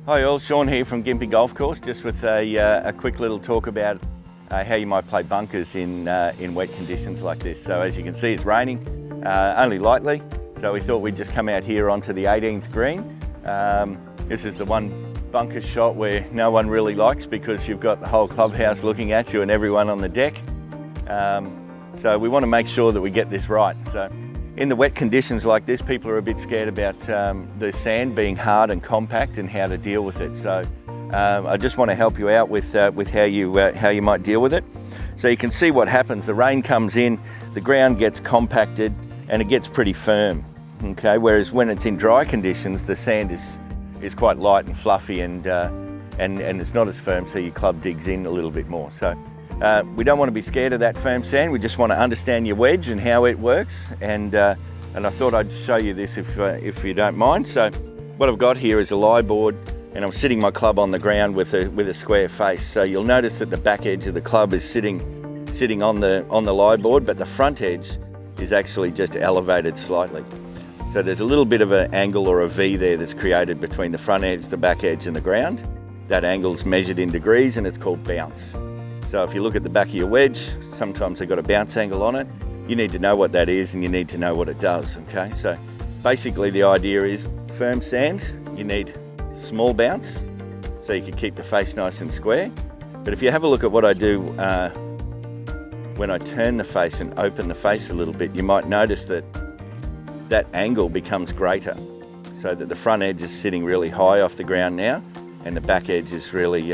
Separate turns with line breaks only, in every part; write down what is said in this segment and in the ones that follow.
Hi all, Sean here from Gympie Golf Course, just with a quick little talk about how you might play bunkers in wet conditions like this. So as you can see, it's raining, only lightly, so we thought we'd just come out here onto the 18th green. This is the one bunker shot where no one really likes because you've got the whole clubhouse looking at you and everyone on the deck. So we want to make sure that we get this right. So in the wet conditions like this, people are a bit scared about the sand being hard and compact and how to deal with it. So I just want to help you out with how you might deal with it. So you can see what happens. The rain comes in, the ground gets compacted, and it gets pretty firm. Okay, whereas when it's in dry conditions, the sand is quite light and fluffy, and it's not as firm, so your club digs in a little bit more. So we don't want to be scared of that firm sand. We just want to understand your wedge and how it works, and I thought I'd show you this if you don't mind. So what I've got here is a lie board, and I'm sitting my club on the ground with a square face. So you'll notice that the back edge of the club is sitting on the lie board, but the front edge is actually just elevated slightly. So there's a little bit of an angle or a V there that's created between the front edge, the back edge, and the ground. That angle's measured in degrees, and it's called bounce. So if you look at the back of your wedge, sometimes they've got a bounce angle on it. You need to know what that is, and you need to know what it does, okay? So basically the idea is firm sand, you need small bounce, so you can keep the face nice and square. But if you have a look at what I do when I turn the face and open the face a little bit, you might notice that that angle becomes greater, so that the front edge is sitting really high off the ground now, and the back edge is really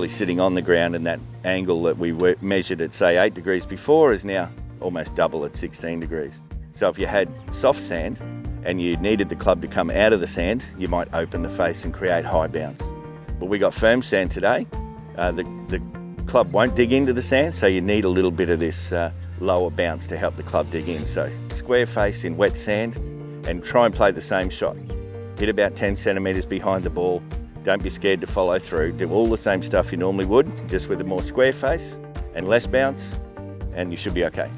sitting on the ground, and that angle that we measured at say 8 degrees before is now almost double at 16 degrees. So if you had soft sand and you needed the club to come out of the sand, you might open the face and create high bounce. But we got firm sand today. The club won't dig into the sand, so you need a little bit of this lower bounce to help the club dig in. So square face in wet sand, and try and play the same shot. Hit about 10 centimeters behind the ball. Don't be scared to follow through. Do all the same stuff you normally would, just with a more square face and less bounce, and you should be okay.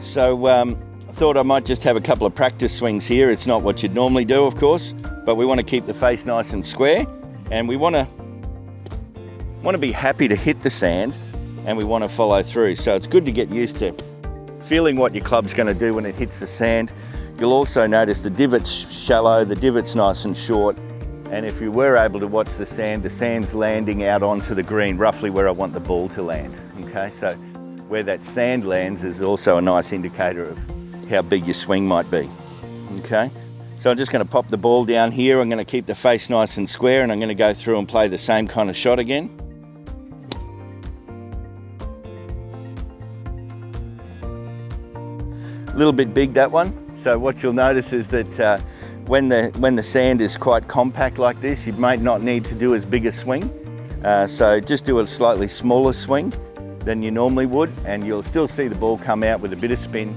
So I thought I might just have a couple of practice swings here. It's not what you'd normally do, of course, but we want to keep the face nice and square, and we want to be happy to hit the sand, and we want to follow through. So it's good to get used to feeling what your club's going to do when it hits the sand. You'll also notice the divot's shallow, the divot's nice and short, and if you were able to watch the sand's landing out onto the green, roughly where I want the ball to land. Okay, so where that sand lands is also a nice indicator of how big your swing might be. Okay, so I'm just going to pop the ball down here. I'm going to keep the face nice and square, and I'm going to go through and play the same kind of shot again. A little bit big, that one. So what you'll notice is that when the sand is quite compact like this, you might not need to do as big a swing. So just do a slightly smaller swing than you normally would, and you'll still see the ball come out with a bit of spin.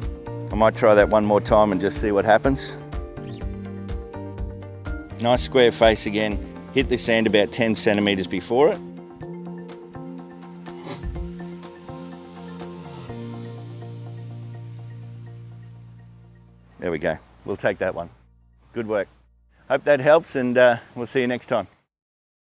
I might try that one more time and just see what happens. Nice square face again. Hit the sand about 10 centimeters before it. There we go. We'll take that one. Good work. Hope that helps, and we'll see you next time.